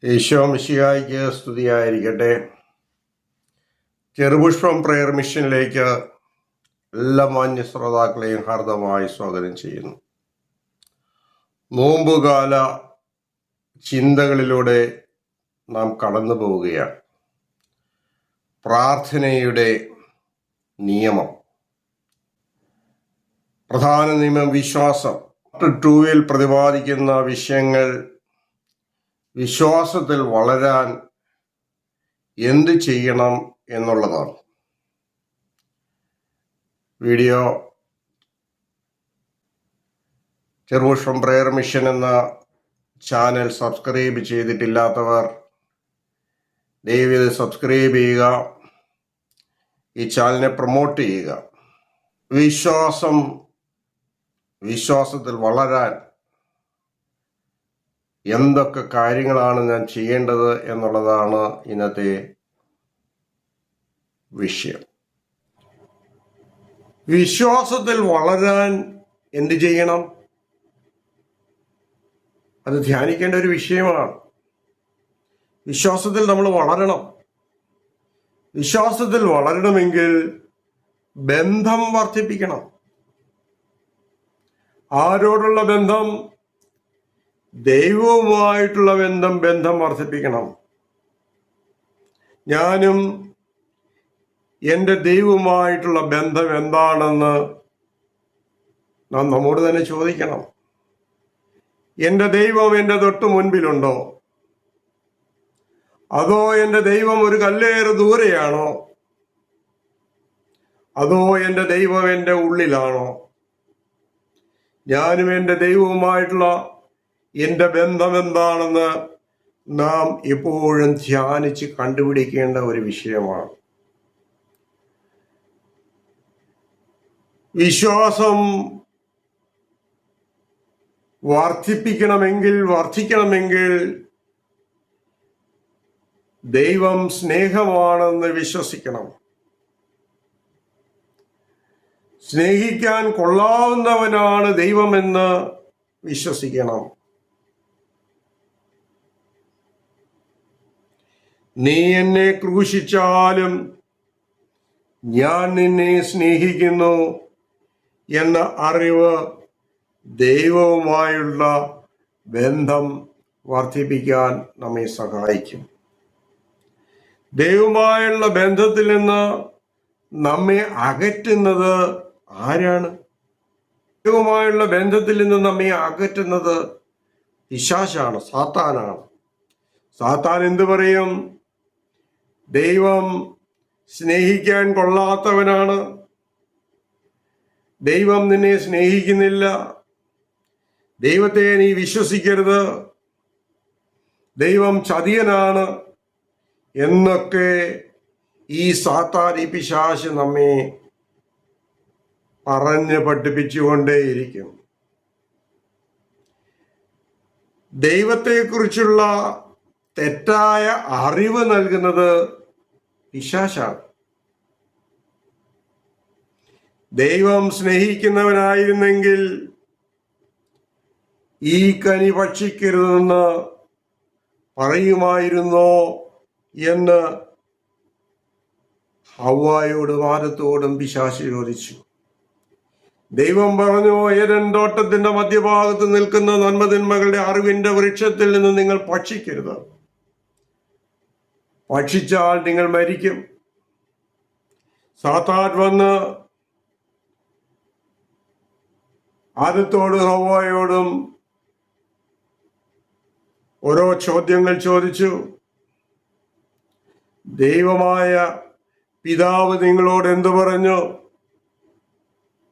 ഈശോ മിശിഹായ്ക്ക് സ്തുതിയായിരിക്കട്ടെ. ചെറുപുഷ്പം പ്രയർ മിഷനിലേക്ക് എല്ലാ മാന്യ ശ്രോതാക്കളെയും ഹാർദമായി സ്വാഗതം ചെയ്യുന്നു. നോമ്പുകാല ചിന്തകളിലൂടെ നാം കടന്നു പോവുകയാണ്. പ്രാർത്ഥനയുടെ നിയമം, പ്രധാന നിയമം വിശ്വാസം. 2 പ്രതിപാദിക്കുന്ന വിഷയങ്ങൾ വിശ്വാസത്തിൽ വളരാൻ എന്ത് ചെയ്യണം എന്നുള്ളതാണ്. വീഡിയോ ചെറുപുഷ്പം പ്രയർ മിഷൻ എന്ന ചാനൽ സബ്സ്ക്രൈബ് ചെയ്തിട്ടില്ലാത്തവർ ദയവായി സബ്സ്ക്രൈബ് ചെയ്യുക, ഈ ചാനലിനെ പ്രൊമോട്ട് ചെയ്യുക. വിശ്വാസത്തിൽ വളരാൻ എന്തൊക്കെ കാര്യങ്ങളാണ് ഞാൻ ചെയ്യേണ്ടത് എന്നുള്ളതാണ് ഇന്നത്തെ വിഷയം. വിശ്വാസത്തിൽ വളരാൻ എന്ത് ചെയ്യണം? അത് ധ്യാനിക്കേണ്ട ഒരു വിഷയമാണ്. വിശ്വാസത്തിൽ നമ്മൾ വളരണം. വിശ്വാസത്തിൽ വളരണമെങ്കിൽ ബന്ധം വർദ്ധിപ്പിക്കണം. ആരോടുള്ള ബന്ധം? ദൈവവുമായിട്ടുള്ള ബന്ധം വർദ്ധിപ്പിക്കണം. ഞാനും എൻ്റെ ദൈവവുമായിട്ടുള്ള ബന്ധം എന്താണെന്ന് നാം നമ്മോട് തന്നെ ചോദിക്കണം. എൻ്റെ ദൈവം എൻ്റെ തൊട്ട് മുൻപിലുണ്ടോ? അതോ എൻ്റെ ദൈവം ഒരു കല്ലേറ് ദൂരെയാണോ? അതോ എൻ്റെ ദൈവം എൻ്റെ ഉള്ളിലാണോ? ഞാനും എൻ്റെ ദൈവവുമായിട്ടുള്ള എൻ്റെ ബന്ധം എന്താണെന്ന് നാം എപ്പോഴും ധ്യാനിച്ച് കണ്ടുപിടിക്കേണ്ട ഒരു വിഷയമാണ്. വിശ്വാസം വർദ്ധിക്കണമെങ്കിൽ ദൈവം സ്നേഹമാണെന്ന് വിശ്വസിക്കണം. സ്നേഹിക്കാൻ കൊള്ളാവുന്നവനാണ് ദൈവമെന്ന് വിശ്വസിക്കണം. നീ എന്നെ ക്രൂശിച്ചാലും ഞാൻ നിന്നെ സ്നേഹിക്കുന്നു എന്ന അറിവ് ദൈവവുമായുള്ള ബന്ധം വർദ്ധിപ്പിക്കാൻ നമ്മെ സഹായിക്കും. ദൈവവുമായുള്ള ബന്ധത്തിൽ നിന്ന് നമ്മെ അകറ്റുന്നത് ആരാണ്? ദൈവവുമായുള്ള ബന്ധത്തിൽ നിന്ന് നമ്മെ അകറ്റുന്നത് പിശാചാണ്, സാത്താനാണ്. സാത്താൻ എന്തു പറയും? ദൈവം സ്നേഹിക്കാൻ കൊള്ളാത്തവനാണ്, ദൈവം നിന്നെ സ്നേഹിക്കുന്നില്ല, ദൈവത്തെ നീ വിശ്വസിക്കരുത്, ദൈവം ചതിയനാണ് എന്നൊക്കെ ഈ സാത്താൻ, ഈ പിശാച് നമ്മെ പറഞ്ഞ് പഠിപ്പിച്ചുകൊണ്ടേയിരിക്കും. ദൈവത്തെക്കുറിച്ചുള്ള തെറ്റായ അറിവ് നൽകുന്നത് പിശാചാണ്. ദൈവം സ്നേഹിക്കുന്നവനായിരുന്നെങ്കിൽ ഈ കനി ഭക്ഷിക്കരുതെന്ന് പറയുമായിരുന്നോ എന്ന് ഹവ്വായോടും ആദത്തോടും പിശാച് ചോദിച്ചു. ദൈവം പറഞ്ഞു, ഏദൻ തോട്ടത്തിന്റെ മധ്യഭാഗത്ത് നിൽക്കുന്ന നന്മതിന്മകളുടെ അറിവിന്റെ വൃക്ഷത്തിൽ നിന്ന് നിങ്ങൾ ഭക്ഷിക്കരുത്, ഭക്ഷിച്ചാൽ നിങ്ങൾ മരിക്കും. സാത്താൻ വന്ന് ആദത്തോടും ഹവ്വായോടും ഓരോ ചോദ്യങ്ങൾ ചോദിച്ചു. ദൈവമായ പിതാവ് നിങ്ങളോട് എന്തു പറഞ്ഞു?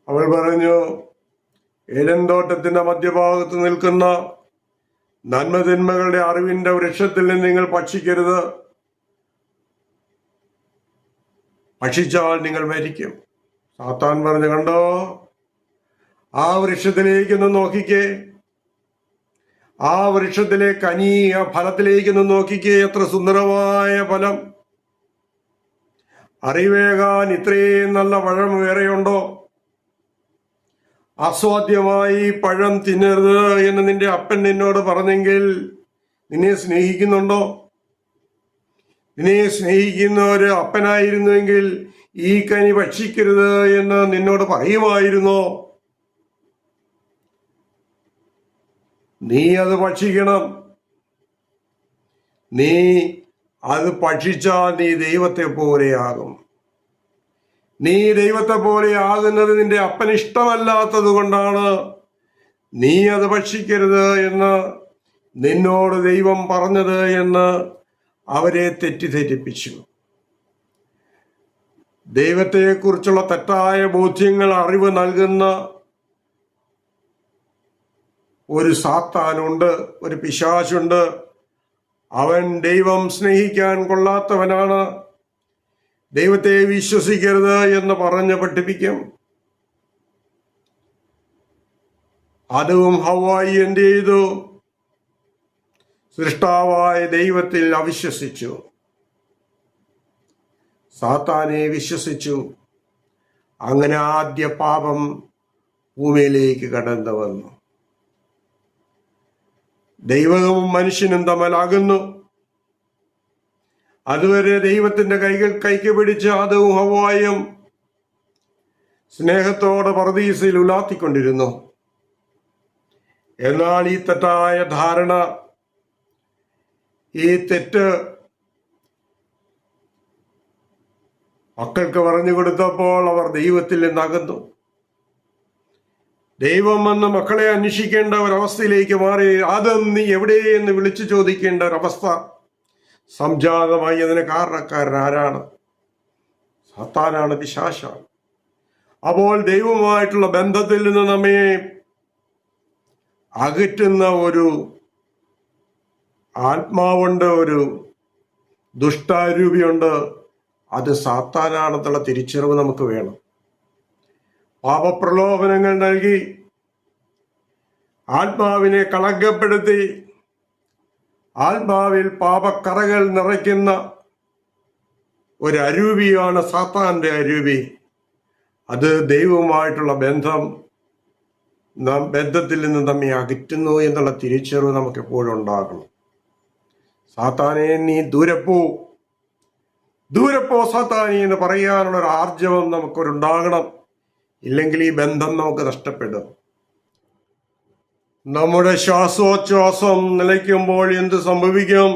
അവൾ പറഞ്ഞു, ഏദൻ തോട്ടത്തിന്റെ മധ്യഭാഗത്ത് നിൽക്കുന്ന നന്മതിന്മകളുടെ അറിവിന്റെ വൃക്ഷത്തിൽ നിന്ന് നിങ്ങൾ ഭക്ഷിക്കരുത്, ഭക്ഷിച്ചാൽ നിങ്ങൾ മരിക്കും. സാത്താൻ പറഞ്ഞു, കണ്ടോ, ആ വൃക്ഷത്തിലേക്കൊന്ന് നോക്കിക്കേ, ആ വൃക്ഷത്തിലെ കനി, ആ ഫലത്തിലേക്കൊന്ന് നോക്കിക്കേ, എത്ര സുന്ദരമായ ഫലം. അറിവേകാൻ ഇത്രയും നല്ല പഴം വേറെയുണ്ടോ? അസ്വാദ്യമായി പഴം തിന്നരുത് എന്ന് നിന്റെ അപ്പൻ നിന്നോട് പറഞ്ഞെങ്കിൽ നിന്നെ സ്നേഹിക്കുന്നുണ്ടോ? നിന്നെ സ്നേഹിക്കുന്ന ഒരു അപ്പനായിരുന്നുവെങ്കിൽ ഈ കനി ഭക്ഷിക്കരുത് എന്ന് നിന്നോട് പറയുമായിരുന്നോ? നീ അത് ഭക്ഷിക്കണം. നീ അത് ഭക്ഷിച്ചാൽ നീ ദൈവത്തെ പോലെയാകും. നീ ദൈവത്തെ പോലെ ആകുന്നത് നിന്റെ അപ്പന് ഇഷ്ടമല്ലാത്തത് കൊണ്ടാണ് നീ അത് ഭക്ഷിക്കരുത് എന്ന് നിന്നോട് ദൈവം പറഞ്ഞത് എന്ന് അവരെ തെറ്റിദ്ധരിപ്പിച്ചു. ദൈവത്തെക്കുറിച്ചുള്ള തെറ്റായ ബോധ്യങ്ങൾ അറിവ് നൽകുന്ന ഒരു സാത്താനുണ്ട്, ഒരു പിശാചുണ്ട്. അവൻ ദൈവം സ്നേഹിക്കാൻ കൊള്ളാത്തവനാണ്, ദൈവത്തെ വിശ്വസിക്കരുത് എന്ന് പറഞ്ഞ് പഠിപ്പിക്കും. ആദവും ഹവ്വായും എന്ത് ചെയ്തു? സൃഷ്ടാവായ ദൈവത്തിൽ അവിശ്വസിച്ചു, സാത്താനെ വിശ്വസിച്ചു. അങ്ങനെ ആദ്യ പാപം ഭൂമിയിലേക്ക് കടന്നു വന്നു. ദൈവവും മനുഷ്യനും തമ്മിലാകുന്നു. അതുവരെ ദൈവത്തിന്റെ കൈക്ക് പിടിച്ച് ആദവും ഹവ്വായും സ്നേഹത്തോടെ പറുദീസയിൽ ഉലാത്തിക്കൊണ്ടിരുന്നു. എന്നാൽ ഈ തെറ്റായ ധാരണ, ഈ തെറ്റ് മക്കൾക്ക് പറഞ്ഞു കൊടുത്തപ്പോൾ അവർ ദൈവത്തിൽ നിന്നകന്നു. ദൈവം വന്ന് മക്കളെ അന്വേഷിക്കേണ്ട ഒരവസ്ഥയിലേക്ക് മാറി. ആദം, നീ എവിടെ എന്ന് വിളിച്ചു ചോദിക്കേണ്ട ഒരവസ്ഥ സംജാതമായി. അതിന് കാരണക്കാരൻ ആരാണ്? സാത്താനാണ്, പിശാചാണ്. അപ്പോൾ ദൈവവുമായിട്ടുള്ള ബന്ധത്തിൽ നിന്ന് നമ്മെ അകറ്റുന്ന ഒരു ആത്മാവുണ്ട്, ഒരു ദുഷ്ടാരൂപിയുണ്ട്. അത് സാത്താനാണെന്നുള്ള തിരിച്ചറിവ് നമുക്ക് വേണം. പാപപ്രലോഭനങ്ങൾ നൽകി ആത്മാവിനെ കളങ്കപ്പെടുത്തി ആത്മാവിൽ പാപക്കറകൾ നിറയ്ക്കുന്ന ഒരു അരൂപിയാണ് സാത്താന്റെ അരൂപി. അത് ദൈവവുമായിട്ടുള്ള ബന്ധത്തിൽ നിന്ന് നമ്മെ അകറ്റുന്നു എന്നുള്ള തിരിച്ചറിവ് നമുക്ക് എപ്പോഴും ഉണ്ടാകണം. സാത്താനെ, നീ ദൂരെ പോ സാത്താനി എന്ന് പറയാനുള്ള ഒരു ആർജവം നമുക്കൊരുണ്ടാകണം. ഇല്ലെങ്കിൽ ഈ ബന്ധം നമുക്ക് നഷ്ടപ്പെടും. നമ്മുടെ ശ്വാസോച്ഛ്വാസം നിലയ്ക്കുമ്പോൾ എന്ത് സംഭവിക്കും?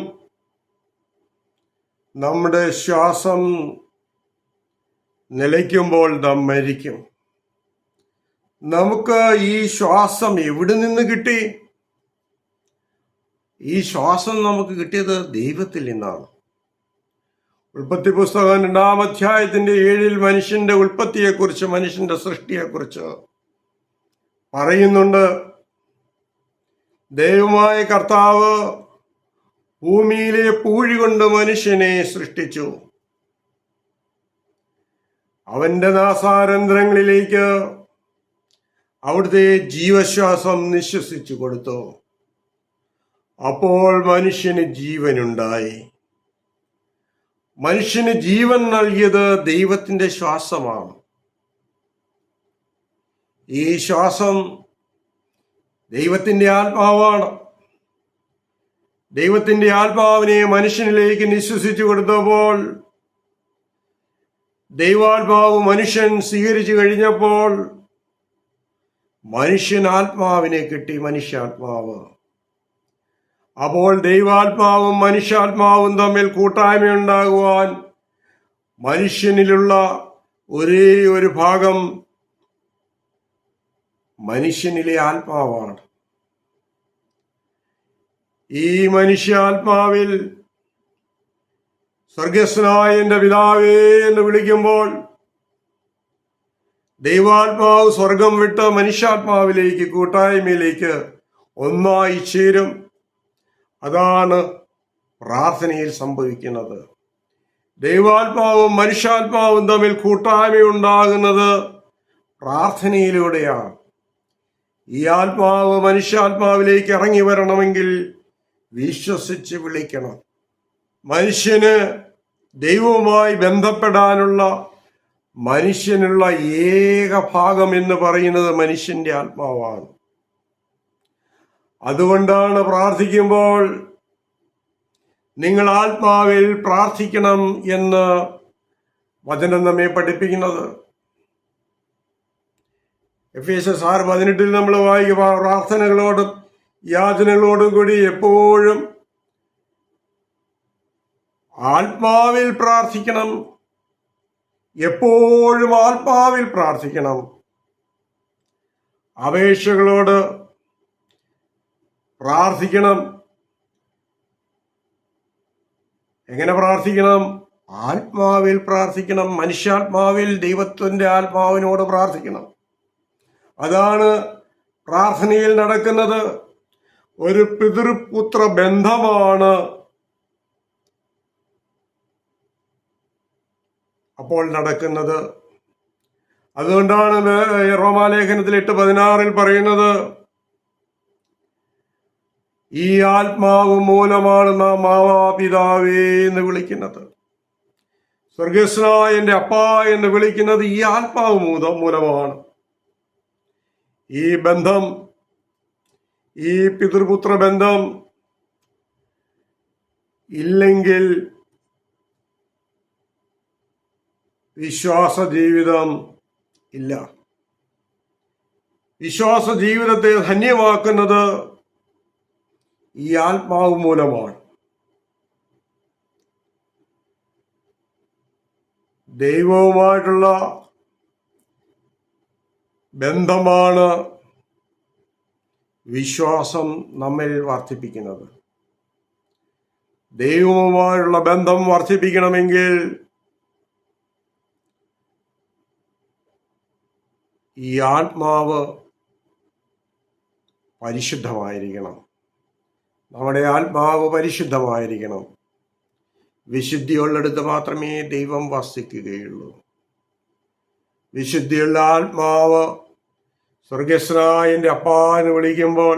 നമ്മുടെ ശ്വാസം നിലയ്ക്കുമ്പോൾ നാം മരിക്കും. നമുക്ക് ഈ ശ്വാസം എവിടെ നിന്ന് കിട്ടി? ഈ ശ്വാസം നമുക്ക് കിട്ടിയത് ദൈവത്തിൽ നിന്നാണ്. ഉൽപ്പത്തി പുസ്തകം 2-ാം അധ്യായത്തിന്റെ 7 മനുഷ്യന്റെ ഉൽപ്പത്തിയെക്കുറിച്ച്, മനുഷ്യന്റെ സൃഷ്ടിയെക്കുറിച്ച് പറയുന്നുണ്ട്. ദൈവമായ കർത്താവ് ഭൂമിയിലെ പൂഴി കൊണ്ട് മനുഷ്യനെ സൃഷ്ടിച്ചു. അവന്റെ നാസാരന്ധ്രങ്ങളിലേക്ക് അവിടുത്തെ ജീവശ്വാസം നിശ്വസിച്ചു കൊടുത്തു. അപ്പോൾ മനുഷ്യന് ജീവനുണ്ടായി. മനുഷ്യന് ജീവൻ നൽകിയത് ദൈവത്തിന്റെ ശ്വാസമാണ്. ഈ ശ്വാസം ദൈവത്തിന്റെ ആത്മാവാണ്. ദൈവത്തിന്റെ ആത്മാവിനെ മനുഷ്യനിലേക്ക് നിശ്വസിച്ചു കൊടുത്തപ്പോൾ, ദൈവാത്മാവ് മനുഷ്യൻ സ്വീകരിച്ചു കഴിഞ്ഞപ്പോൾ മനുഷ്യൻ ആത്മാവിനെ കിട്ടി, മനുഷ്യാത്മാവ്. അപ്പോൾ ദൈവാത്മാവും മനുഷ്യാത്മാവും തമ്മിൽ കൂട്ടായ്മയുണ്ടാകുവാൻ മനുഷ്യനിലുള്ള ഒരേ ഒരു ഭാഗം മനുഷ്യനിലെ ആത്മാവാണ്. ഈ മനുഷ്യാത്മാവിൽ സ്വർഗസ്വനായ എന്റെ പിതാവേ എന്ന് വിളിക്കുമ്പോൾ ദൈവാത്മാവ് സ്വർഗം വിട്ട് മനുഷ്യാത്മാവിലേക്ക്, കൂട്ടായ്മയിലേക്ക് ഒന്നായി ചേരും. അതാണ് പ്രാർത്ഥനയിൽ സംഭവിക്കുന്നത്. ദൈവാത്മാവും മനുഷ്യാത്മാവും തമ്മിൽ കൂട്ടായ്മയുണ്ടാകുന്നത് പ്രാർത്ഥനയിലൂടെയാണ്. ഈ ആത്മാവ് മനുഷ്യാത്മാവിലേക്ക് ഇറങ്ങി വരണമെങ്കിൽ വിശ്വസിച്ച് വിളിക്കണം. മനുഷ്യന് ദൈവവുമായി ബന്ധപ്പെടാനുള്ള മനുഷ്യനുള്ള ഏക ഭാഗം എന്ന് പറയുന്നത് മനുഷ്യന്റെ ആത്മാവാണ്. അതുകൊണ്ടാണ് പ്രാർത്ഥിക്കുമ്പോൾ നിങ്ങൾ ആത്മാവിൽ പ്രാർത്ഥിക്കണം എന്ന് വചനം നമ്മെ പഠിപ്പിക്കുന്നത്. എഫേസ്യർ 6:18 നമ്മൾ വായിക്കുക, പ്രാർത്ഥനകളോടും യാചനകളോടും കൂടി എപ്പോഴും ആത്മാവിൽ പ്രാർത്ഥിക്കണം. എപ്പോഴും ആത്മാവിൽ പ്രാർത്ഥിക്കണം. അപേക്ഷകളോട് പ്രാർത്ഥിക്കണം. എങ്ങനെ പ്രാർത്ഥിക്കണം? ആത്മാവിൽ പ്രാർത്ഥിക്കണം. മനുഷ്യാത്മാവിൽ ദൈവത്തിന്റെ ആത്മാവിനോട് പ്രാർത്ഥിക്കണം. അതാണ് പ്രാർത്ഥനയിൽ നടക്കുന്നത്. ഒരു പിതൃപുത്ര ബന്ധമാണ് അപ്പോൾ നടക്കുന്നത്. അതുകൊണ്ടാണ് റോമാലേഖനത്തിൽ 8:16 പറയുന്നത്, ഈ ആത്മാവ് മൂലമാണ് നാം മാതാപിതാവേ എന്ന് വിളിക്കുന്നത്. സ്വർഗസ്വനായ എൻ്റെ അപ്പ എന്ന് വിളിക്കുന്നത് ഈ ആത്മാവ് മൂലമാണ്. ഈ ബന്ധം, ഈ പിതൃപുത്ര ബന്ധം ഇല്ലെങ്കിൽ വിശ്വാസ ജീവിതം ഇല്ല. വിശ്വാസ ജീവിതത്തെ ധന്യമാക്കുന്നത് ഈ ആത്മാവ് മൂലമാണ്. ദൈവവുമായിട്ടുള്ള ബന്ധമാണ് വിശ്വാസം നമ്മിൽ വർദ്ധിപ്പിക്കുന്നത്. ദൈവവുമായുള്ള ബന്ധം വർദ്ധിപ്പിക്കണമെങ്കിൽ ഈ ആത്മാവ് പരിശുദ്ധമായിരിക്കണം. നമ്മുടെ ആത്മാവ് പരിശുദ്ധമായിരിക്കണം. വിശുദ്ധിയുള്ളിടത്ത് മാത്രമേ ദൈവം വസിക്കുകയുള്ളൂ. വിശുദ്ധിയുള്ള ആത്മാവ് സ്വർഗസ്വനായ എൻ്റെ അപ്പ എന്ന് വിളിക്കുമ്പോൾ,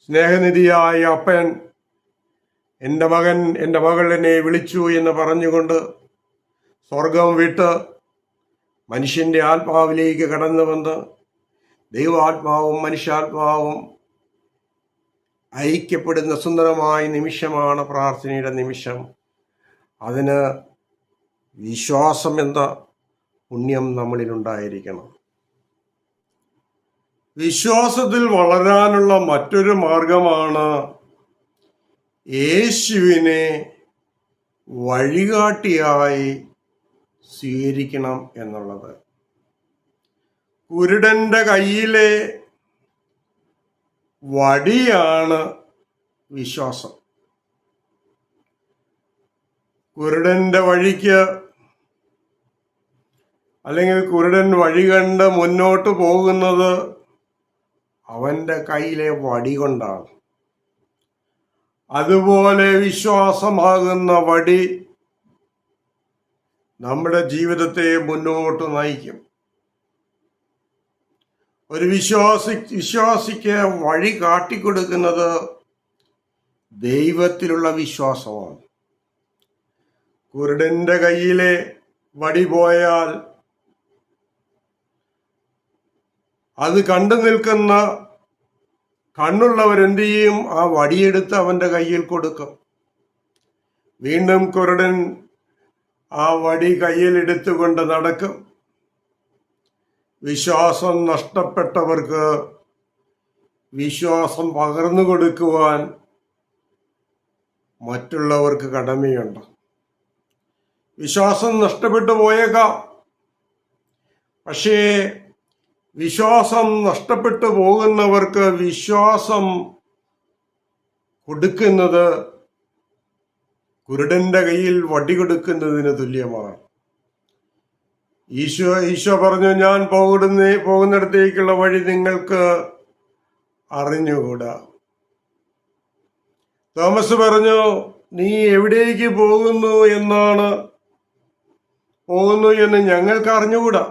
സ്നേഹനിധിയായ അപ്പൻ എൻ്റെ മകൻ, എൻ്റെ മകൾ എന്നെ വിളിച്ചു എന്ന് പറഞ്ഞുകൊണ്ട് സ്വർഗം വിട്ട് മനുഷ്യന്റെ ആത്മാവിലേക്ക് കടന്നു വന്ന് ദൈവാത്മാവും മനുഷ്യാത്മാവും ഐക്യപ്പെടുന്ന സുന്ദരമായ നിമിഷമാണ് പ്രാർത്ഥനയുടെ നിമിഷം. അതിന് വിശ്വാസം എന്ന പുണ്യം നമ്മളിലുണ്ടായിരിക്കണം. വിശ്വാസത്തിൽ വളരാനുള്ള മറ്റൊരു മാർഗമാണ് യേശുവിനെ വഴികാട്ടിയായി സ്വീകരിക്കണം എന്നുള്ളത്. കുരുടന്റെ കയ്യിലെ വടിയാണ് വിശ്വാസം. കുരുടന്റെ വഴിക്ക്, അല്ലെങ്കിൽ കുരുടൻ വഴി കണ്ട് മുന്നോട്ട് പോകുന്നത് അവന്റെ കയ്യിലെ വടി കൊണ്ടാണ്. അതുപോലെ വിശ്വാസമാകുന്ന വടി നമ്മുടെ ജീവിതത്തെ മുന്നോട്ട് നയിക്കും. ഒരു വിശ്വാസിക്ക് വഴി കാട്ടിക്കൊടുക്കുന്നത് ദൈവത്തിലുള്ള വിശ്വാസമാണ്. കുരുടന്റെ കയ്യിലെ വടി പോയാൽ അത് കണ്ടു നിൽക്കുന്ന കണ്ണുള്ളവരെന്ത് ചെയ്യും? ആ വടിയെടുത്ത് അവന്റെ കയ്യിൽ കൊടുക്കും. വീണ്ടും കുരുടൻ ആ വടി കയ്യിൽ എടുത്തുകൊണ്ട് നടക്കും. വിശ്വാസം നഷ്ടപ്പെട്ടവർക്ക് വിശ്വാസം പകർന്നു കൊടുക്കുവാൻ മറ്റുള്ളവർക്ക് കടമയുണ്ട്. വിശ്വാസം നഷ്ടപ്പെട്ടു പോയേക്കാം. പക്ഷേ വിശ്വാസം നഷ്ടപ്പെട്ടു പോകുന്നവർക്ക് വിശ്വാസം കൊടുക്കുന്നത് കുരുടന്റെ കയ്യിൽ വടി കൊടുക്കുന്നതിന് തുല്യമാണ്. ഈശോ പറഞ്ഞു, ഞാൻ പോകുന്നിടത്തേക്കുള്ള വഴി നിങ്ങൾക്ക് അറിഞ്ഞുകൂടാ. തോമസ് പറഞ്ഞു, നീ എവിടേക്ക് പോകുന്നു എന്ന് ഞങ്ങൾക്ക് അറിഞ്ഞുകൂടാ.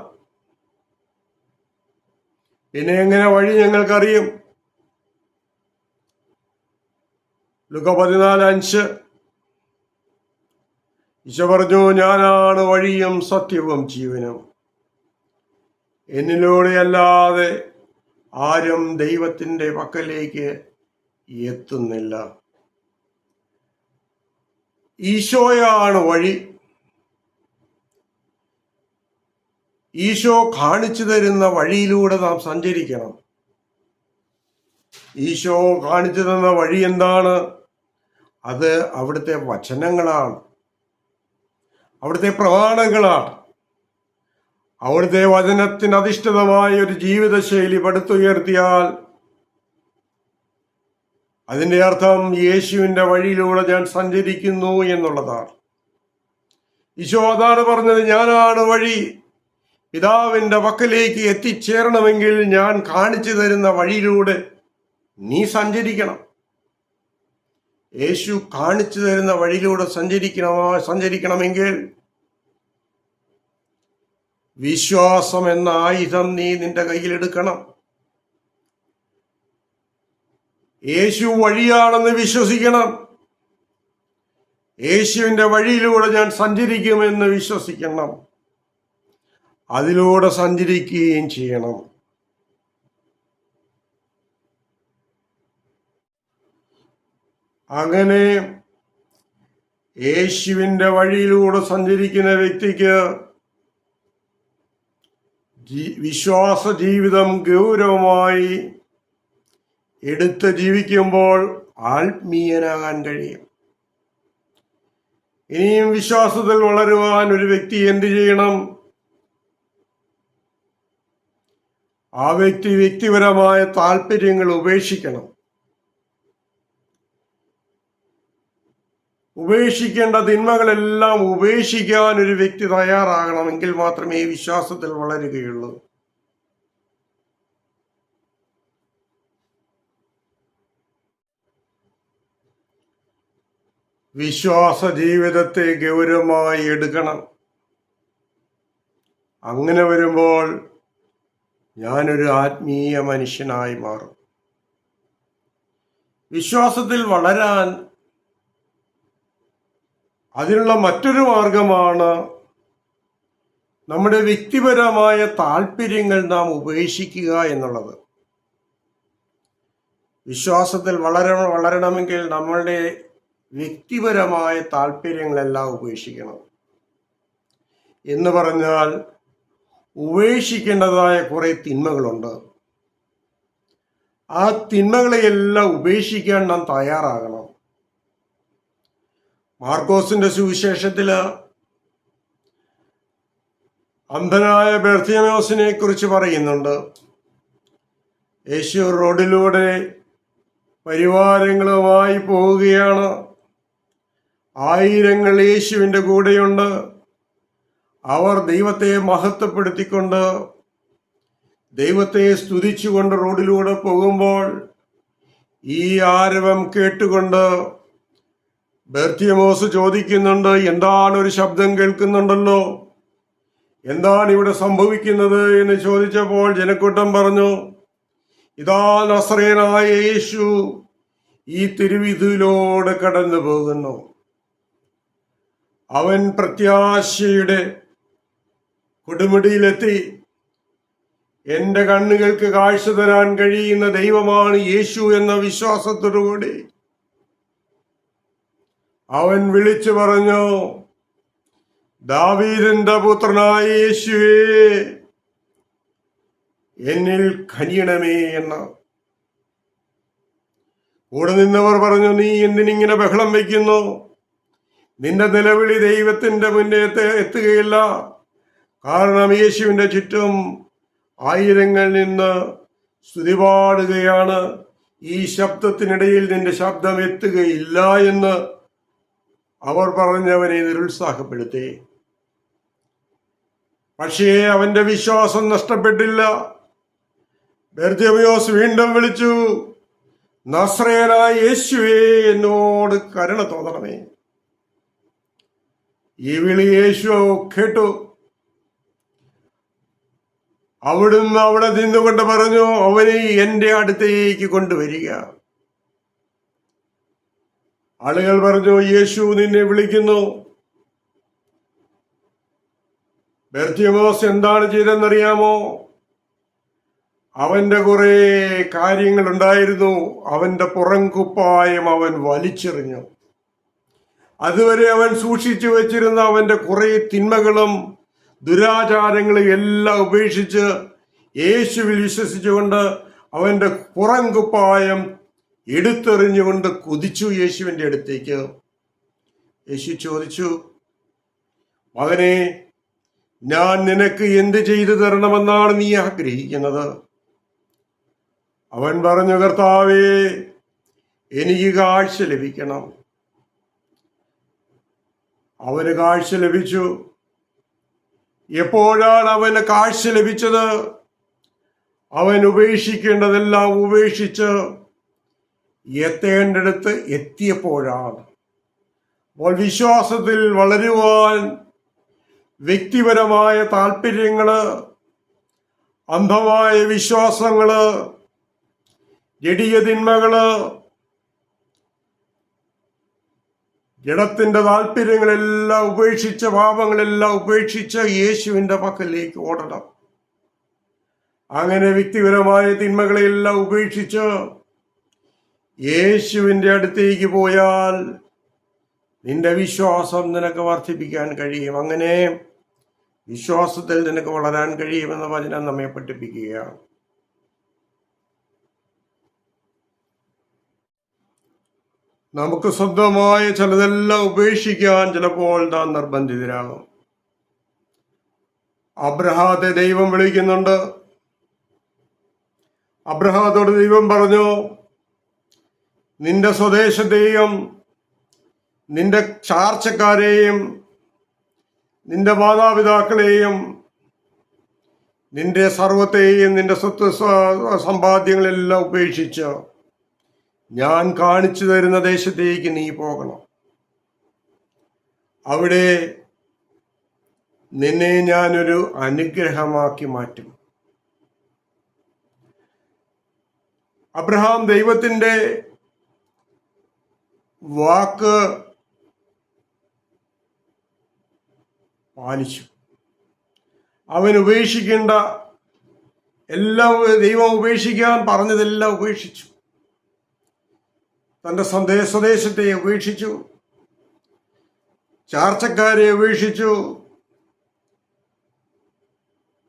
പിന്നെ എങ്ങനെ വഴി ഞങ്ങൾക്കറിയും? ലൂക്കാ 14:5 ഈശോ പറഞ്ഞു, ഞാനാണ് വഴിയും സത്യവും ജീവനും. എന്നിലൂടെ അല്ലാതെ ആരും ദൈവത്തിൻ്റെ പക്കലേക്ക് എത്തുന്നില്ല. ഈശോയാണ് വഴി. ഈശോ കാണിച്ചു തരുന്ന വഴിയിലൂടെ നാം സഞ്ചരിക്കണം. ഈശോ കാണിച്ചു തന്ന വഴി എന്താണ്? അത് അവിടുത്തെ വചനങ്ങളാണ്, അവിടുത്തെ പ്രമാണങ്ങളാണ്. അവിടുത്തെ വചനത്തിന് അധിഷ്ഠിതമായ ഒരു ജീവിതശൈലി പടുത്തുയർത്തിയാൽ അതിൻ്റെ അർത്ഥം യേശുവിൻ്റെ വഴിയിലൂടെ ഞാൻ സഞ്ചരിക്കുന്നു എന്നുള്ളതാണ്. ഈശോ അതാണ് പറഞ്ഞത്, ഞാനാണ് വഴി. പിതാവിൻ്റെ പക്കലേക്ക് എത്തിച്ചേരണമെങ്കിൽ ഞാൻ കാണിച്ചു തരുന്ന വഴിയിലൂടെ നീ സഞ്ചരിക്കണം. യേശു കാണിച്ചു തരുന്ന വഴിയിലൂടെ സഞ്ചരിക്കണമെങ്കിൽ വിശ്വാസം എന്ന ആയുധം നീ നിന്റെ കയ്യിലെടുക്കണം. യേശു വഴിയാണെന്ന് വിശ്വസിക്കണം. യേശുവിൻ്റെ വഴിയിലൂടെ ഞാൻ സഞ്ചരിക്കുമെന്ന് വിശ്വസിക്കണം. അതിലൂടെ സഞ്ചരിക്കുകയും ചെയ്യണം. അങ്ങനെ യേശുവിൻ്റെ വഴിയിലൂടെ സഞ്ചരിക്കുന്ന വ്യക്തിക്ക് വിശ്വാസ ജീവിതം ഗൗരവമായി എടുത്ത് ജീവിക്കുമ്പോൾ ആത്മീയനാകാൻ കഴിയും. ഇനിയും വിശ്വാസത്തിൽ വളരുവാൻ ഒരു വ്യക്തി എന്ത് ചെയ്യണം? ആ വ്യക്തിപരമായ താല്പര്യങ്ങൾ ഉപേക്ഷിക്കണം. ഉപേക്ഷിക്കേണ്ട തിന്മകളെല്ലാം ഉപേക്ഷിക്കാൻ ഒരു വ്യക്തി തയ്യാറാകണമെങ്കിൽ മാത്രമേ വിശ്വാസത്തിൽ വളരുകയുള്ളൂ. വിശ്വാസ ജീവിതത്തെ ഗൗരവമായി എടുക്കണം. അങ്ങനെ വരുമ്പോൾ ഞാനൊരു ആത്മീയ മനുഷ്യനായി മാറും. വിശ്വാസത്തിൽ വളരാൻ അതിനുള്ള മറ്റൊരു മാർഗമാണ് നമ്മുടെ വ്യക്തിപരമായ താല്പര്യങ്ങൾ നാം ഉപേക്ഷിക്കുക എന്നുള്ളത്. വിശ്വാസത്തിൽ വളരണമെങ്കിൽ നമ്മളുടെ വ്യക്തിപരമായ താല്പര്യങ്ങളെല്ലാം ഉപേക്ഷിക്കണം. എന്ന് പറഞ്ഞാൽ ഉപേക്ഷിക്കേണ്ടതായ കുറെ തിന്മകളുണ്ട്. ആ തിന്മകളെയെല്ലാം ഉപേക്ഷിക്കാൻ നാം തയ്യാറാകണം. മാർക്കോസിന്റെ സുവിശേഷത്തില് അന്ധനായ ബർത്തിമേയോസിനെ കുറിച്ച് പറയുന്നുണ്ട്. യേശു റോഡിലൂടെ പരിവാരങ്ങളുമായി പോവുകയാണ്. ആയിരങ്ങൾ യേശുവിൻ്റെ കൂടെയുണ്ട്. അവർ ദൈവത്തെ മഹത്വപ്പെടുത്തിക്കൊണ്ട്, ദൈവത്തെ സ്തുതിച്ചുകൊണ്ട് റോഡിലൂടെ പോകുമ്പോൾ ഈ ആരവം കേട്ടുകൊണ്ട് ബർത്തിമേയോസ് ചോദിക്കുന്നുണ്ട്, എന്താണ് ഒരു ശബ്ദം കേൾക്കുന്നുണ്ടല്ലോ, എന്താണ് ഇവിടെ സംഭവിക്കുന്നത് എന്ന് ചോദിച്ചപ്പോൾ ജനക്കൂട്ടം പറഞ്ഞു, ഇതാ നസറേയനായ യേശു ഈ തെരുവിധിയിലൂടെ കടന്നു പോകുന്നു. അവൻ പ്രത്യാശയുടെ കൊടുമുടിയിലെത്തി. എൻ്റെ കണ്ണുകൾക്ക് കാഴ്ച തരാൻ കഴിയുന്ന ദൈവമാണ് യേശു എന്ന വിശ്വാസത്തോടുകൂടി അവൻ വിളിച്ചു പറഞ്ഞു, ദാവീദിന്റെ പുത്രനായ യേശുവേ, എന്നിൽ കനിയണമേ എന്ന്. കൂടെ നിന്നവർ പറഞ്ഞു, നീ എന്തിനിങ്ങനെ ബഹളം വയ്ക്കുന്നു? നിന്റെ നിലവിളി ദൈവത്തിന്റെ മുന്നേ എത്തുകയില്ല. കാരണം യേശുവിന്റെ ചുറ്റും ആയിരങ്ങൾ നിന്ന് സ്തുതി പാടുകയാണ്. ഈ ശബ്ദത്തിനിടയിൽ നിന്റെ ശബ്ദം എത്തുകയില്ല എന്ന് അവർ പറഞ്ഞവനെ നിരുത്സാഹപ്പെടുത്തി. പക്ഷേ അവന്റെ വിശ്വാസം നഷ്ടപ്പെട്ടില്ല. ബർത്തിമേയോസ് വീണ്ടും വിളിച്ചു, നസറേയനായ യേശുവേ, എന്നോട് കരുണ തോന്നണമേ. ഈ വിളി യേശു കേട്ടു. അവിടുന്ന് അവിടെ നിന്നുകൊണ്ട് പറഞ്ഞു, അവനെ എൻ്റെ അടുത്തേക്ക് കൊണ്ടുവരിക. ആളുകൾ പറഞ്ഞു, യേശു നിന്നെ വിളിക്കുന്നു. ബർത്തിമേയോസ് എന്താണ് ചെയ്തെന്നറിയാമോ? അവന്റെ കുറെ കാര്യങ്ങൾ ഉണ്ടായിരുന്നു. അവന്റെ പുറം കുപ്പായം അവൻ വലിച്ചെറിഞ്ഞു. അതുവരെ അവൻ സൂക്ഷിച്ചു വെച്ചിരുന്ന അവന്റെ കുറെ തിന്മകളും ദുരാചാരങ്ങളും എല്ലാം ഉപേക്ഷിച്ച് യേശുവിൽ വിശ്വസിച്ചുകൊണ്ട് അവന്റെ പുറംകുപ്പായം എടുത്തെറിഞ്ഞുകൊണ്ട് കുതിച്ചു യേശുവിന്റെ അടുത്തേക്ക്. യേശു ചോദിച്ചു, മകനെ, ഞാൻ നിനക്ക് എന്ത് ചെയ്തു തരണമെന്നാണ് നീ ആഗ്രഹിക്കുന്നത്? അവൻ പറഞ്ഞു, കർത്താവേ, എനിക്ക് കാഴ്ച ലഭിക്കണം. അവന് കാഴ്ച ലഭിച്ചു. എപ്പോഴാണ് അവന് കാഴ്ച ലഭിച്ചത്? അവൻ ഉപേക്ഷിക്കേണ്ടതെല്ലാം ഉപേക്ഷിച്ച് എത്തേണ്ടടുത്ത് എത്തിയപ്പോഴാണ്. അപ്പോൾ വിശ്വാസത്തിൽ വളരുവാൻ വ്യക്തിപരമായ താല്പര്യങ്ങള്, അന്ധമായ വിശ്വാസങ്ങള്, ജഡിക തിന്മകള്, ജഡത്തിന്റെ താല്പര്യങ്ങളെല്ലാം ഉപേക്ഷിച്ച്, പാപങ്ങളെല്ലാം ഉപേക്ഷിച്ച് യേശുവിന്റെ പക്കലേക്ക് ഓടണം. അങ്ങനെ വ്യക്തിപരമായ തിന്മകളെല്ലാം ഉപേക്ഷിച്ച് യേശുവിന്റെ അടുത്തേക്ക് പോയാൽ നിന്റെ വിശ്വാസം നിനക്ക് വർദ്ധിപ്പിക്കാൻ കഴിയും. അങ്ങനെ വിശ്വാസത്തിൽ നിനക്ക് വളരാൻ കഴിയുമെന്ന വചനം നമ്മെ പഠിപ്പിക്കുകയാണ്. നമുക്ക് സ്വന്തമായ ചിലതെല്ലാം ഉപേക്ഷിക്കാൻ ചിലപ്പോൾ നാം നിർബന്ധിതരാകും. അബ്രഹാത്തെ ദൈവം വിളിക്കുന്നുണ്ട്. അബ്രഹാത്തോട് ദൈവം പറഞ്ഞു, നിന്റെ സ്വദേശത്തെയും നിന്റെ ചാർച്ചക്കാരെയും നിന്റെ മാതാപിതാക്കളെയും നിന്റെ സർവത്തെയും നിന്റെ സ്വത്ത് സമ്പാദ്യങ്ങളെല്ലാം ഉപേക്ഷിച്ച് ഞാൻ കാണിച്ചു തരുന്ന ദേശത്തേക്ക് നീ പോകണം. അവിടെ നിന്നെ ഞാനൊരു അനുഗ്രഹമാക്കി മാറ്റും. അബ്രഹാം ദൈവത്തിന്റെ വാക്ക് പാലിച്ചു. അവൻ ഉപേക്ഷിക്കേണ്ട എല്ലാം, ദൈവം ഉപേക്ഷിക്കാൻ പറഞ്ഞതെല്ലാം ഉപേക്ഷിച്ചു. തന്റെ സ്വദേശത്തെ ഉപേക്ഷിച്ചു, ചാർച്ചക്കാരെ ഉപേക്ഷിച്ചു,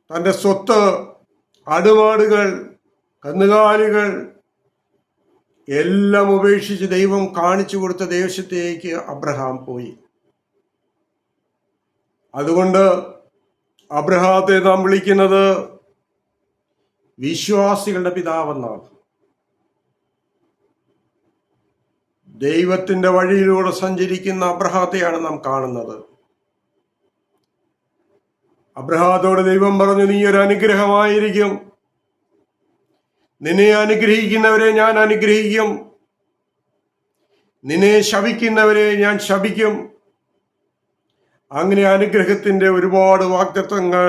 തന്റെ സ്വത്ത്, ആടുമാടുകൾ, കന്നുകാലികൾ എല്ലാം ഉപേക്ഷിച്ച് ദൈവം കാണിച്ചു കൊടുത്ത ദേശത്തേക്ക് അബ്രഹാം പോയി. അതുകൊണ്ട് അബ്രഹാത്തെ നാം വിളിക്കുന്നത് വിശ്വാസികളുടെ പിതാവെന്നാണ്. ദൈവത്തിന്റെ വഴിയിലൂടെ സഞ്ചരിക്കുന്ന അബ്രഹാത്തെയാണ് നാം കാണുന്നത്. അബ്രഹാത്തോട് ദൈവം പറഞ്ഞു, നീ ഒരു അനുഗ്രഹമായിരിക്കും. നിന്നെ അനുഗ്രഹിക്കുന്നവരെ ഞാൻ അനുഗ്രഹിക്കും, നിന്നെ ശപിക്കുന്നവരെ ഞാൻ ശപിക്കും. അങ്ങനെ അനുഗ്രഹത്തിന്റെ ഒരുപാട് വാഗ്ദത്തങ്ങൾ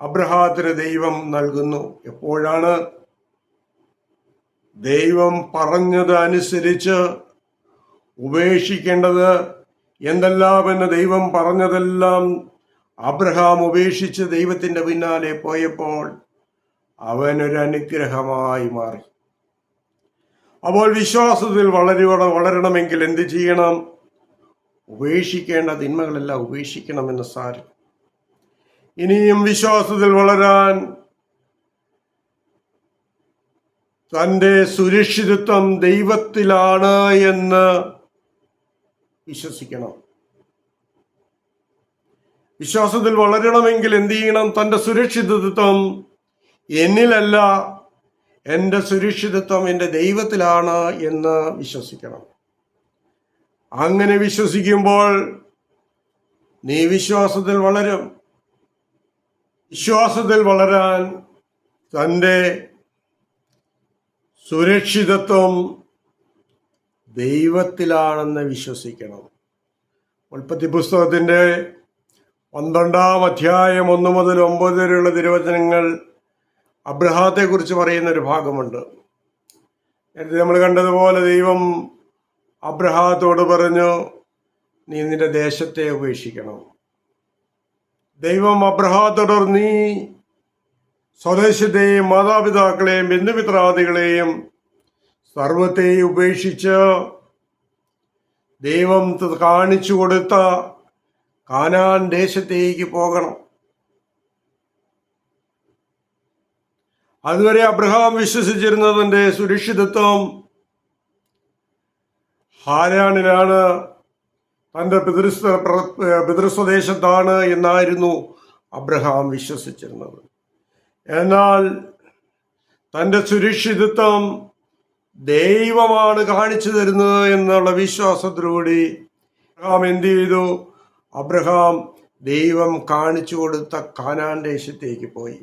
അബ്രഹാത്തിന് ദൈവം നൽകുന്നു. എപ്പോഴാണ് ദൈവം പറഞ്ഞത് അനുസരിച്ച് ഉപേക്ഷിക്കേണ്ടത് എന്തെല്ലാം എന്ന് ദൈവം പറഞ്ഞതെല്ലാം അബ്രഹാം ഉപേക്ഷിച്ച് ദൈവത്തിന്റെ പിന്നാലെ പോയപ്പോൾ അവനൊരു അനുഗ്രഹമായി മാറി. അപ്പോൾ വിശ്വാസത്തിൽ വളരണമെങ്കിൽ എന്ത് ചെയ്യണം? ഉപേക്ഷിക്കേണ്ട തിന്മകളെല്ലാം ഉപേക്ഷിക്കണമെന്ന് സാരം. ഇനിയും വിശ്വാസത്തിൽ വളരാൻ തൻ്റെ സുരക്ഷിതത്വം ദൈവത്തിലാണ് എന്ന് വിശ്വസിക്കണം. വിശ്വാസത്തിൽ വളരണമെങ്കിൽ എന്ത് ചെയ്യണം? തൻ്റെ സുരക്ഷിതത്വം എന്നിലല്ല, എൻ്റെ സുരക്ഷിതത്വം എൻ്റെ ദൈവത്തിലാണ് എന്ന് വിശ്വസിക്കണം. അങ്ങനെ വിശ്വസിക്കുമ്പോൾ നീ വിശ്വാസത്തിൽ വളരും. വിശ്വാസത്തിൽ വളരാൻ തൻ്റെ സുരക്ഷിതത്വം ദൈവത്തിലാണെന്ന് വിശ്വസിക്കണം. ഉൽപ്പത്തി പുസ്തകത്തിൻ്റെ 12-ാം അധ്യായം 1 മുതൽ 9 വരെയുള്ള തിരുവചനങ്ങൾ അബ്രഹാത്തെ കുറിച്ച് പറയുന്ന ഒരു ഭാഗമുണ്ട്. നേരത്തെ നമ്മൾ കണ്ടതുപോലെ ദൈവം അബ്രഹാത്തോട് പറഞ്ഞു, നീ നിന്റെ ദേശത്തെ ഉപേക്ഷിക്കണം. ദൈവം അബ്രഹാത്തോട് നീ സ്വദേശത്തെയും മാതാപിതാക്കളെയും ബന്ധുമിത്രാദികളെയും സർവത്തെയും ഉപേക്ഷിച്ച് ദൈവം കാണിച്ചു കൊടുത്ത കാനാൻ ദേശത്തേക്ക് പോകണം. അതുവരെ അബ്രഹാം വിശ്വസിച്ചിരുന്നതിന്റെ സുരക്ഷിതത്വം ഹാരാനിലാണ്, തന്റെ പിതൃസ്വദേശത്താണ് എന്നായിരുന്നു അബ്രഹാം വിശ്വസിച്ചിരുന്നത്. എന്നാൽ തന്റെ സുരക്ഷിതത്വം ദൈവമാണ് കാണിച്ചു തരുന്നത് എന്നുള്ള വിശ്വാസത്തിലൂടെ അബ്രഹാം എന്ത് ചെയ്തു? അബ്രഹാം ദൈവം കാണിച്ചു കൊടുത്ത കാനാൻ ദേശത്തേക്ക് പോയി.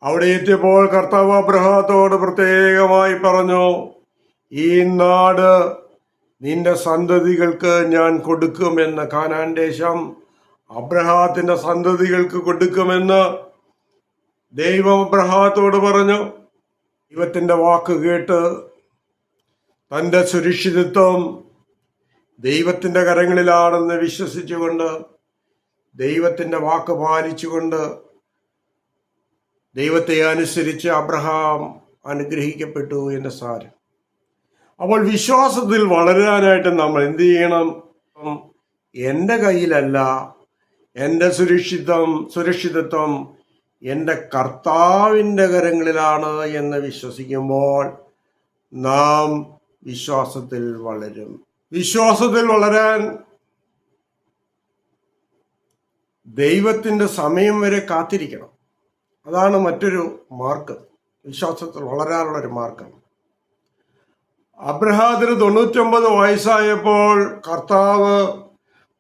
അവിടെ എത്തിയപ്പോൾ കർത്താവ് അബ്രഹാത്തോട് പ്രത്യേകമായി പറഞ്ഞു, ഈ നാട് നിന്റെ സന്തതികൾക്ക് ഞാൻ കൊടുക്കുമെന്ന്, കാനാൻ ദേശം അബ്രഹാത്തിന്റെ സന്തതികൾക്ക് കൊടുക്കുമെന്ന് ദൈവം അബ്രഹാത്തോട് പറഞ്ഞു. ദൈവത്തിന്റെ വാക്ക് കേട്ട് തന്റെ സുരക്ഷിതത്വം ദൈവത്തിന്റെ കരങ്ങളിലാണെന്ന് വിശ്വസിച്ചുകൊണ്ട്, ദൈവത്തിന്റെ വാക്ക് പാലിച്ചുകൊണ്ട്, ദൈവത്തെ അനുസരിച്ച് അബ്രഹാം അനുഗ്രഹിക്കപ്പെട്ടു എന്ന് സാരം. അപ്പോൾ വിശ്വാസത്തിൽ വളരാനായിട്ട് നമ്മൾ എന്ത് ചെയ്യണം? എൻ്റെ കയ്യിലല്ല, എൻ്റെ സുരക്ഷിതത്വം എൻ്റെ കർത്താവിൻ്റെ കരങ്ങളിലാണ് എന്ന് വിശ്വസിക്കുമ്പോൾ നാം വിശ്വാസത്തിൽ വളരും. വിശ്വാസത്തിൽ വളരാൻ ദൈവത്തിൻ്റെ സമയം വരെ കാത്തിരിക്കണം. അതാണ് മറ്റൊരു മാർഗം, വിശ്വാസത്തിൽ വളരാനുള്ളൊരു മാർഗം. അബ്രഹാത്തിന് 99 വയസ്സായപ്പോൾ കർത്താവ്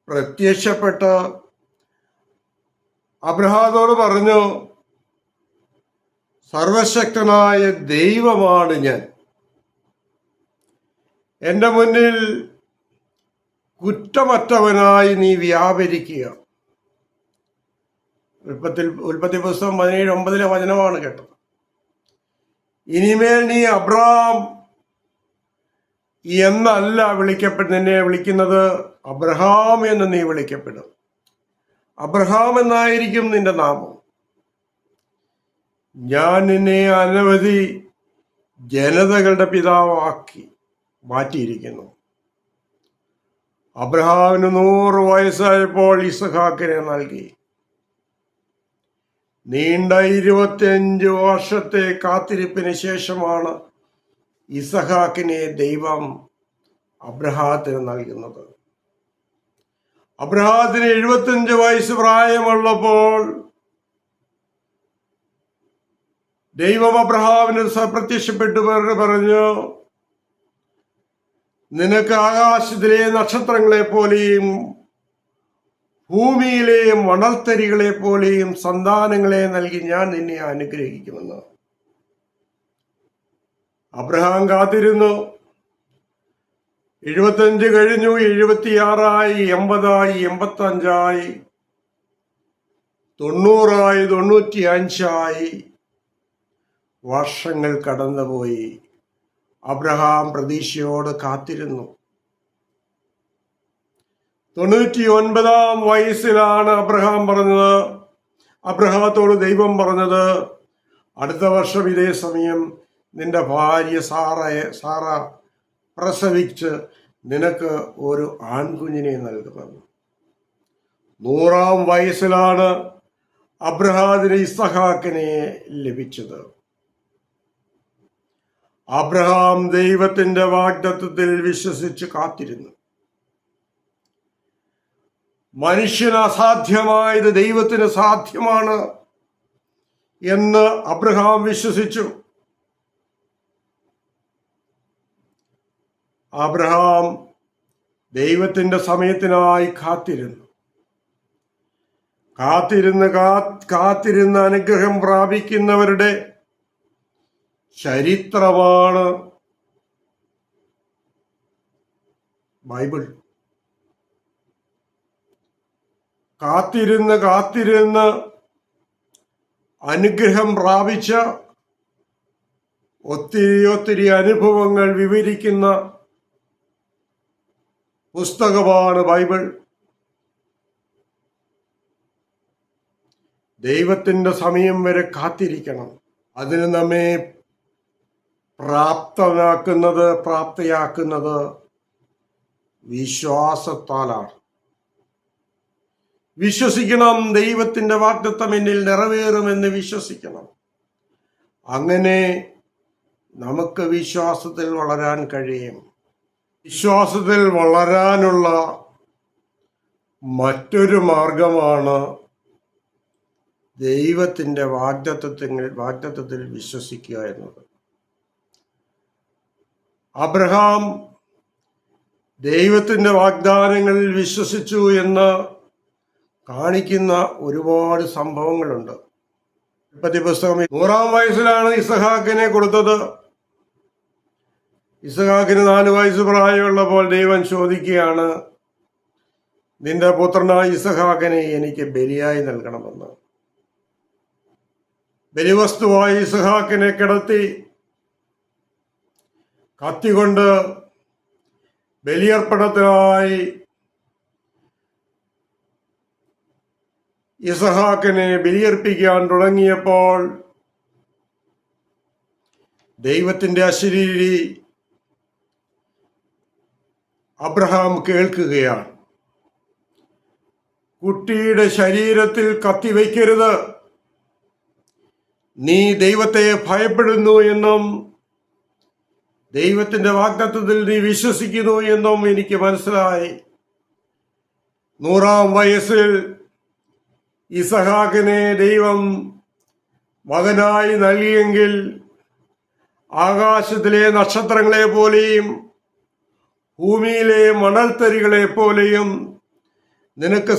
പ്രത്യക്ഷപ്പെട്ട് അബ്രഹാത്തോട് പറഞ്ഞു, സർവശക്തനായ ദൈവമാണ് ഞാൻ, എൻ്റെ മുന്നിൽ കുറ്റമറ്റവനായി നീ വ്യാപരിക്കുക. ഉൽപ്പത്തി പുസ്തകം 17:9 വചനമാണ് കേട്ടത്. ഇനിമേൽ നീ അബ്രഹാം എന്നല്ല നിന്നെ വിളിക്കുന്നത്, അബ്രഹാം എന്ന് നീ വിളിക്കപ്പെടും. അബ്രഹാം എന്നായിരിക്കും നിന്റെ നാമം. ഞാൻ നിന്നെ അനവധി ജനതകളുടെ പിതാവാക്കി മാറ്റിയിരിക്കുന്നു. അബ്രഹാമിന് 100 വയസ്സായപ്പോൾ ഇസഹാക്കിനെ നൽകി. നീണ്ട 25 വർഷത്തെ കാത്തിരിപ്പിന് ശേഷമാണ് ഇസഹാക്കിനെ ദൈവം അബ്രഹാത്തിന് നൽകുന്നത്. അബ്രഹാത്തിന് 75 വയസ്സ് പ്രായമുള്ളപ്പോൾ ദൈവം അബ്രഹാമിന് പ്രത്യക്ഷപ്പെട്ടു പറഞ്ഞു, നിനക്ക് ആകാശത്തിലെ നക്ഷത്രങ്ങളെ പോലെയും ഭൂമിയിലെ മണൽത്തരികളെ പോലെയും സന്താനങ്ങളെ നൽകി ഞാൻ നിന്നെ അനുഗ്രഹിക്കുമെന്ന്. അബ്രഹാം കാത്തിരുന്നു. 75 കഴിഞ്ഞു, 76 80 85 90 95 വർഷങ്ങൾ കടന്നുപോയി. അബ്രഹാം പ്രതീക്ഷയോട് കാത്തിരുന്നു. 99 വയസ്സിലാണ് അബ്രഹാത്തോട് ദൈവം പറഞ്ഞത്, അടുത്ത വർഷം ഇതേ സമയം നിന്റെ ഭാര്യ സാറ പ്രസവിച്ച് നിനക്ക് ഒരു ആൺകുഞ്ഞിനെ നൽകുമെന്ന്. 100 വയസ്സിലാണ് അബ്രഹാത്തിന് ഇസഹാക്കിനെ ലഭിച്ചത്. അബ്രഹാം ദൈവത്തിന്റെ വാഗ്ദത്തത്തിൽ വിശ്വസിച്ച് കാത്തിരുന്നു. മനുഷ്യന് അസാധ്യമായത് ദൈവത്തിന് സാധ്യമാണ് എന്ന് അബ്രഹാം വിശ്വസിച്ചു. അബ്രഹാം ദൈവത്തിന്റെ സമയത്തിനായി കാത്തിരുന്ന് അനുഗ്രഹം പ്രാപിക്കുന്നവരുടെ ചരിത്രമാണ് ബൈബിൾ. കാത്തിരുന്ന് അനുഗ്രഹം പ്രാപിച്ച ഒത്തിരി അനുഭവങ്ങൾ വിവരിക്കുന്ന പുസ്തകമാണ് ബൈബിൾ. ദൈവത്തിന്റെ സമയം വരെ കാത്തിരിക്കണം. അതിന് നമ്മെ പ്രാപ്തയാക്കുന്നത് വിശ്വാസത്താലാണ്. വിശ്വസിക്കണം, ദൈവത്തിന്റെ വാഗ്ദത്തം എന്നിൽ നിറവേറുമെന്ന് വിശ്വസിക്കണം. അങ്ങനെ നമുക്ക് വിശ്വാസത്തിൽ വളരാൻ കഴിയും. വിശ്വാസത്തിൽ വളരാനുള്ള മറ്റൊരു മാർഗമാണ് ദൈവത്തിന്റെ വാഗ്ദത്തത്തിൽ വിശ്വസിക്കുക എന്നത്. അബ്രഹാം ദൈവത്തിന്റെ വാഗ്ദാനങ്ങളിൽ വിശ്വസിച്ചു എന്ന് കാണിക്കുന്ന ഒരുപാട് സംഭവങ്ങളുണ്ട്. ഉൽപ്പത്തി പുസ്തകം 100-ാം വയസ്സിലാണ് ഇസഹാക്കിനെ കൊടുത്തത്. ഇസഹാക്കിന് 4 വയസ്സ് പ്രായമുള്ളപ്പോൾ ദൈവം ചോദിക്കുകയാണ്, നിന്റെ പുത്രനായ ഇസഹാക്കിനെ എനിക്ക് ബലിയായി നൽകണമെന്ന്. ബലിവസ്തുവായി ഇസഹാക്കിനെ കിടത്തി കത്തികൊണ്ട് ബലിയർപ്പണത്തിനായി ഇസഹാക്കിനെ ബലിയർപ്പിക്കാൻ തുടങ്ങിയപ്പോൾ ദൈവത്തിന്റെ അശരീരി അബ്രഹാം കേൾക്കുകയാണ്. കുട്ടിയുടെ ശരീരത്തിൽ കത്തിവയ്ക്കരുത്, നീ ദൈവത്തെ ഭയപ്പെടുന്നു എന്നും ദൈവത്തിന്റെ വാഗ്ദത്തത്തിൽ നീ വിശ്വസിക്കുന്നു എന്നും എനിക്ക് മനസ്സിലായി. 100-ാം വയസ്സിൽ ഇസഹാക്കിനെ ദൈവം മകനായി നൽകിയെങ്കിൽ ആകാശത്തിലെ നക്ഷത്രങ്ങളെ പോലെയും ഭൂമിയിലെ മണൽത്തരികളെ പോലെയും നിനക്ക്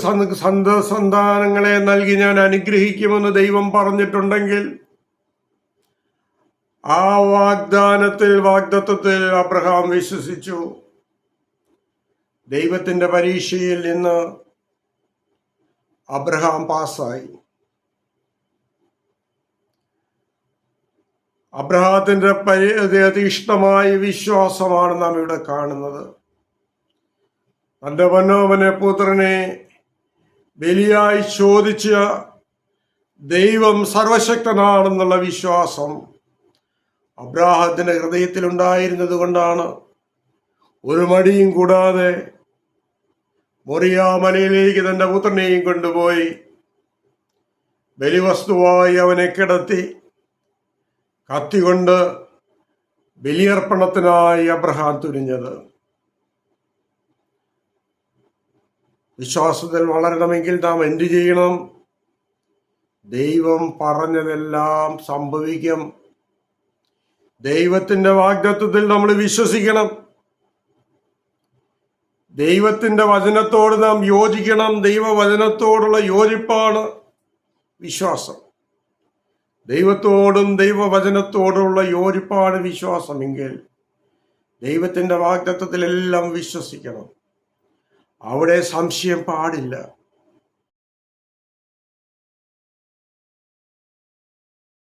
സന്താനങ്ങളെ നൽകി ഞാൻ അനുഗ്രഹിക്കുമെന്ന് ദൈവം പറഞ്ഞിട്ടുണ്ടെങ്കിൽ ആ വാഗ്ദത്തത്തിൽ അബ്രഹാം വിശ്വസിച്ചു. ദൈവത്തിന്റെ പരീക്ഷയിൽ നിന്ന് അബ്രഹാം പാസ്സായി. അബ്രഹാത്തിന്റെ തീഷ്ണമായ വിശ്വാസമാണ് നാം ഇവിടെ കാണുന്നത്. തന്റെ മനോമനെ പുത്രനെ ബലിയായി ചോദിച്ച ദൈവം സർവശക്തനാണെന്നുള്ള വിശ്വാസം അബ്രാഹത്തിന്റെ ഹൃദയത്തിലുണ്ടായിരുന്നത് കൊണ്ടാണ് ഒരു മടിയും കൂടാതെ മോറിയ മലയിലേക്ക് തന്റെ പുത്രനെയും കൊണ്ടുപോയി ബലിവസ്തുവായി അവനെ കിടത്തി കത്തികൊണ്ട് ബലിയർപ്പണത്തിനായി അബ്രഹാം തുനിഞ്ഞത്. വിശ്വാസത്തിൽ വളരണമെങ്കിൽ നാം എന്തു ചെയ്യണം? ദൈവം പറഞ്ഞതെല്ലാം സംഭവിക്കും. ദൈവത്തിന്റെ വാഗ്ദത്തത്തിൽ നമ്മൾ വിശ്വസിക്കണം. ദൈവത്തിന്റെ വചനത്തോട് നാം യോജിക്കണം. ദൈവവചനത്തോടുള്ള യോജിപ്പാണ് വിശ്വാസം. ദൈവത്തോടും ദൈവവചനത്തോടുള്ള യോജിപ്പാണ് വിശ്വാസമെങ്കിൽ ദൈവത്തിന്റെ വാഗ്ദത്തത്തിലെല്ലാം വിശ്വസിക്കണം. അവിടെ സംശയം പാടില്ല.